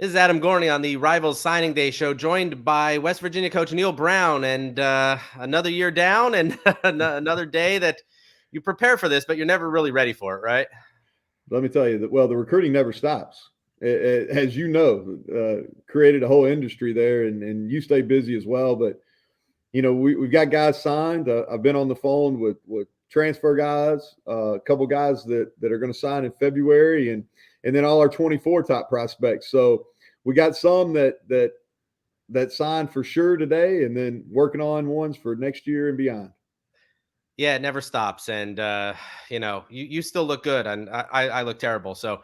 This is Adam Gorney on the Rivals Signing Day show, joined by West Virginia coach Neal Brown. And another year down and another day that you prepare for this, but you're never really ready for it, right? Let me tell you that, the recruiting never stops. As you know, created a whole industry there, and you stay busy as well. But, we've got guys signed. I've been on the phone with transfer guys, a couple guys that are going to sign in February, and then all our 24 top prospects. So we got some that signed for sure today, and then working on ones for next year and beyond. Yeah, it never stops. And, you still look good, and I look terrible. So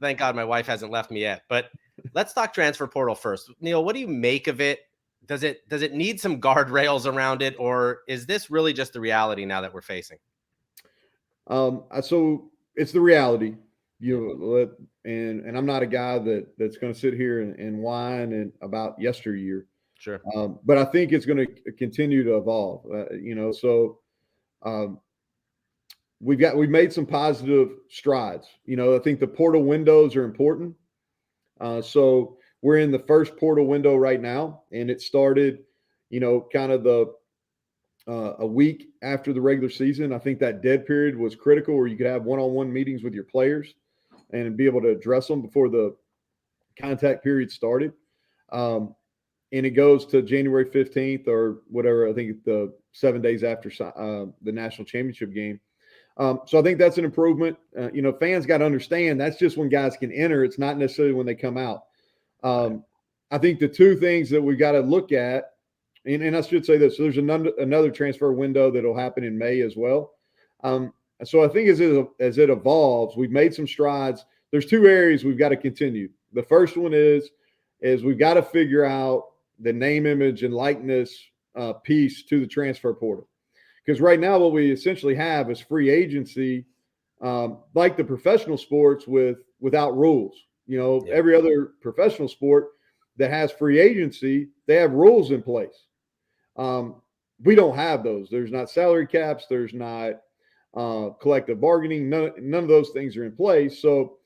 thank God my wife hasn't left me yet. But let's talk transfer portal first. Neal, what do you make of it? Does it need some guardrails around it, or is this really just the reality now that we're facing? So it's the reality. And I'm not a guy that's going to sit here and whine about yesteryear. Sure. But I think it's going to continue to evolve. We've made some positive strides. I think the portal windows are important. So we're in the first portal window right now, and it started, kind of a week after the regular season. I think that dead period was critical, where you could have one-on-one meetings with your players and be able to address them before the contact period started. And it goes to January 15th or whatever. I think the 7 days after the national championship game. So I think that's an improvement. Fans got to understand that's just when guys can enter. It's not necessarily when they come out. I think the two things that we got to look at, and I should say this, so there's another transfer window that'll happen in May as well. So I think as it evolves, we've made some strides. There's two areas we've got to continue. The first one is we've got to figure out the name, image, and likeness piece to the transfer portal. Because right now what we essentially have is free agency, like the professional sports without rules. Every other professional sport that has free agency, they have rules in place. We don't have those. There's not salary caps. There's not collective bargaining. None of those things are in place. So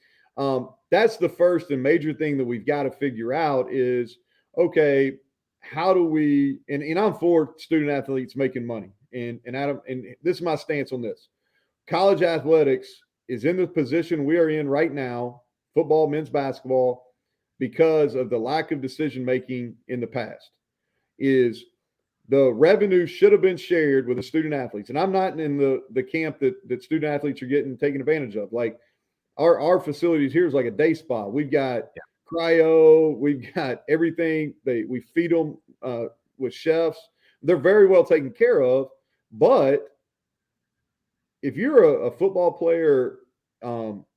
that's the first and major thing that we've got to figure out is, okay, how do we – and I'm for student athletes making money. And Adam, and this is my stance on this. College athletics is in the position we are in right now, football, men's basketball, because of the lack of decision-making in the past, is the revenue should have been shared with the student athletes. And I'm not in the camp that student athletes are getting taken advantage of. Like our facilities here is like a day spa. We've got cryo, we've got everything. We feed them with chefs. They're very well taken care of. But if you're a football player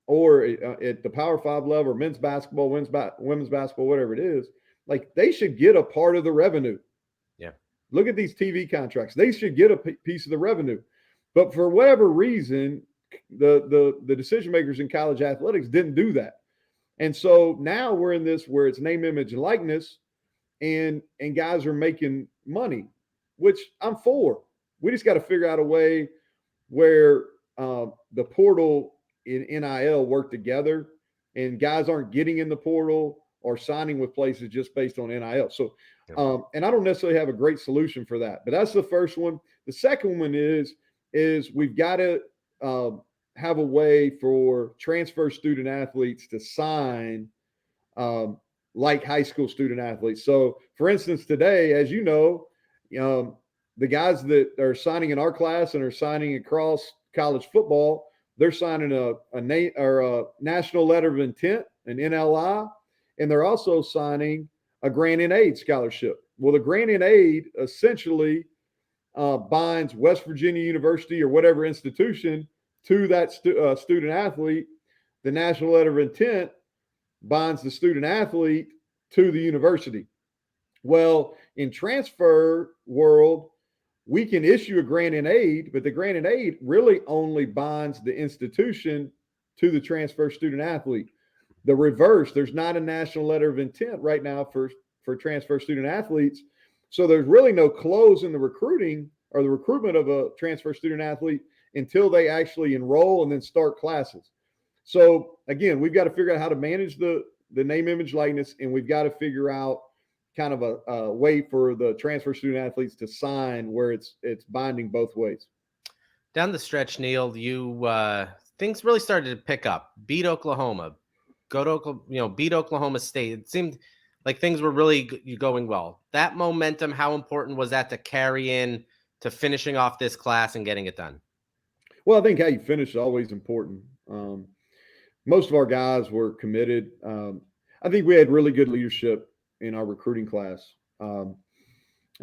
or at the Power 5 level, or men's basketball, women's basketball, whatever it is, like they should get a part of the revenue. Yeah. Look at these TV contracts. They should get a piece of the revenue. But for whatever reason, the decision makers in college athletics didn't do that. And so now we're in this where it's name, image, and likeness, and guys are making money, which I'm for. We just got to figure out a way where the portal and NIL work together, and guys aren't getting in the portal or signing with places just based on NIL. So, and I don't necessarily have a great solution for that, but that's the first one. The second one is we've got to have a way for transfer student athletes to sign like high school student athletes. So, for instance, today, as you know, the guys that are signing in our class and are signing across college football, they're signing a national letter of intent, an NLI, and they're also signing a grant in aid scholarship. Well, the grant in aid essentially binds West Virginia University or whatever institution to that student athlete. The national letter of intent binds the student athlete to the university. Well, in transfer world, we can issue a grant in aid, but the grant in aid really only binds the institution to the transfer student athlete. The reverse, there's not a national letter of intent right now for transfer student athletes. So there's really no close in the recruiting or the recruitment of a transfer student athlete until they actually enroll and then start classes. So again, we've got to figure out how to manage the the name, image, likeness, and we've got to figure out kind of a way for the transfer student athletes to sign where it's binding both ways. Down the stretch, Neal, you things really started to pick up. Beat Oklahoma, go to beat Oklahoma State. It seemed like things were really going well. That momentum, how important was that to carry in to finishing off this class and getting it done? Well, I think how you finish is always important. Most of our guys were committed. I think we had really good leadership in our recruiting class. And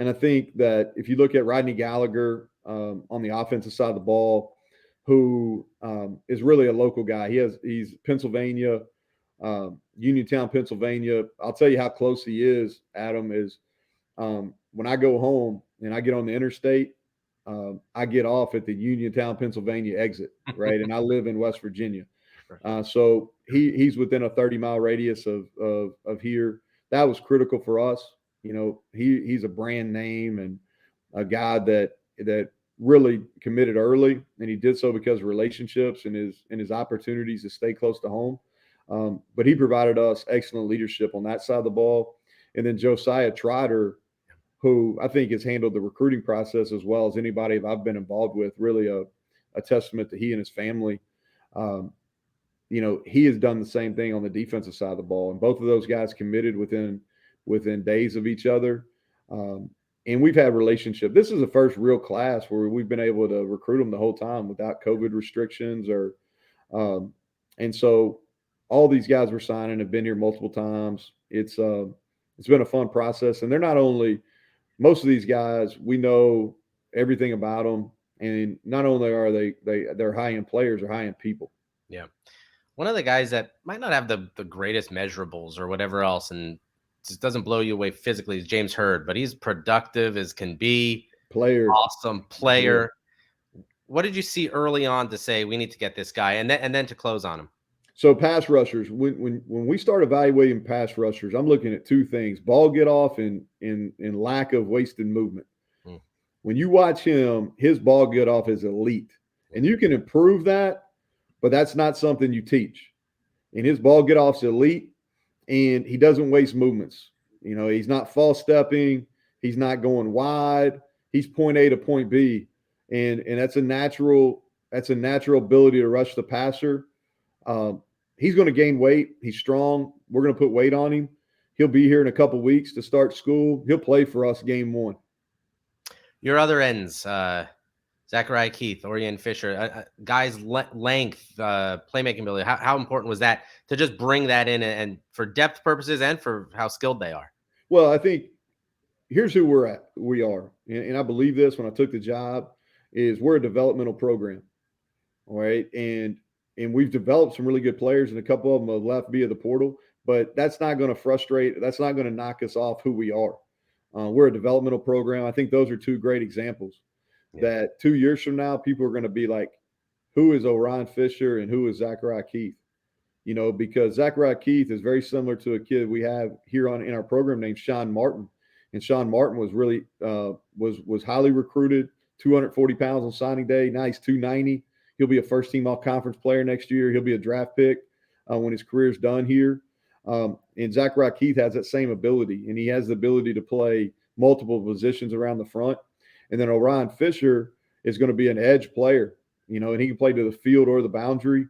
I think that if you look at Rodney Gallagher on the offensive side of the ball, who is really a local guy. He's Pennsylvania, Uniontown, Pennsylvania. I'll tell you how close he is, Adam, is when I go home and I get on the interstate, I get off at the Uniontown, Pennsylvania exit, right? And I live in West Virginia. So he's within a 30-mile radius of here. That was critical for us. You know, he's a brand name and a guy that really committed early, and he did so because of relationships and his opportunities to stay close to home. But he provided us excellent leadership on that side of the ball. And then Josiah Trotter, who I think has handled the recruiting process as well as anybody I've been involved with, really a testament to he and his family. You know, he has done the same thing on the defensive side of the ball, and both of those guys committed within days of each other. And we've had relationship. This is the first real class where we've been able to recruit them the whole time without COVID restrictions and so all these guys we're signing have been here multiple times. It's been a fun process, and they're not only, most of these guys, we know everything about them, and not only are they're high-end players, they're high-end people. Yeah. One of the guys that might not have the greatest measurables or whatever else, and just doesn't blow you away physically, is James Hurd, but he's productive as can be. Player. Awesome player. Yeah. What did you see early on to say we need to get this guy, and then to close on him? So pass rushers, when we start evaluating pass rushers, I'm looking at two things: ball get off and lack of wasted movement. When you watch him, his ball get off is elite, and you can improve that, but that's not something you teach. And his ball get off's elite, and he doesn't waste movements. You know, he's not false stepping, he's not going wide. He's point A to point B, and that's a natural ability to rush the passer. He's going to gain weight. He's strong. We're going to put weight on him. He'll be here in a couple weeks to start school. He'll play for us game one. Your other ends, Zachariah Keith, Orion Fisher, guys' length, playmaking ability. How important was that to just bring that in and for depth purposes and for how skilled they are? Well, I think here's who we are. And I believe this when I took the job, is we're a developmental program. All right. And we've developed some really good players, and a couple of them have left via the portal, but that's not going to frustrate. That's not going to knock us off who we are. We're a developmental program. I think those are two great examples that 2 years from now, people are going to be like, who is Orion Fisher and who is Zachariah Keith? You know, because Zachariah Keith is very similar to a kid we have here in our program named Sean Martin. And Sean Martin was really was highly recruited, 240 pounds on signing day. Now he's 290. He'll be a first-team all-conference player next year. He'll be a draft pick when his career's done here. And Zachariah Keith has that same ability, and he has the ability to play multiple positions around the front. And then Orion Fisher is going to be an edge player, you know, and he can play to the field or the boundary.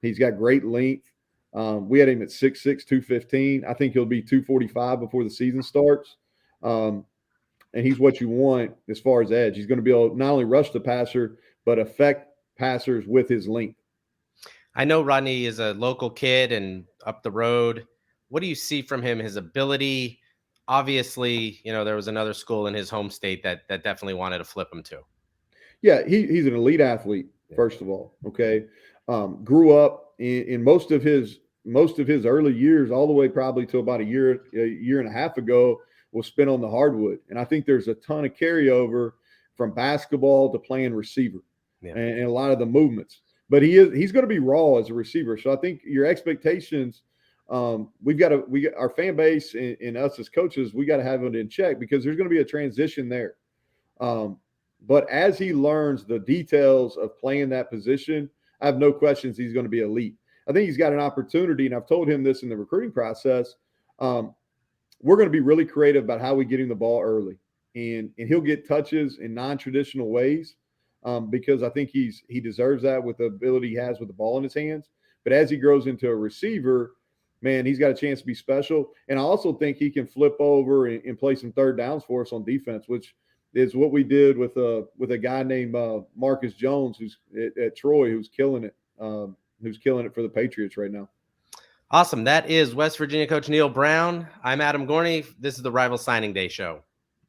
He's got great length. We had him at 6'6", 215. I think he'll be 245 before the season starts. And he's what you want as far as edge. He's going to be able to not only rush the passer, but affect passers with his length. I know Rodney is a local kid and up the road. What do you see from him, his ability? Obviously, you know, there was another school in his home state that definitely wanted to flip him to. Yeah, he's an elite athlete, first of all, okay? Grew up in most of his early years, all the way probably to about a year and a half ago, was spent on the hardwood. And I think there's a ton of carryover from basketball to playing receiver. Yeah. And a lot of the movements, but he's going to be raw as a receiver. So I think your expectations, our fan base and us as coaches, we got to have it in check, because there's going to be a transition there. But as he learns the details of playing that position, I have no questions he's going to be elite. I think he's got an opportunity, and I've told him this in the recruiting process. We're going to be really creative about how we get him the ball early, and he'll get touches in non-traditional ways because I think he deserves that with the ability he has with the ball in his hands. But as he grows into a receiver, man, he's got a chance to be special. And I also think he can flip over and play some third downs for us on defense, which is what we did with a guy named Marcus Jones, who's at Troy, who's killing it for the Patriots right now. Awesome. That is West Virginia coach Neal Brown. I'm Adam Gorney. This is the Rival Signing Day Show.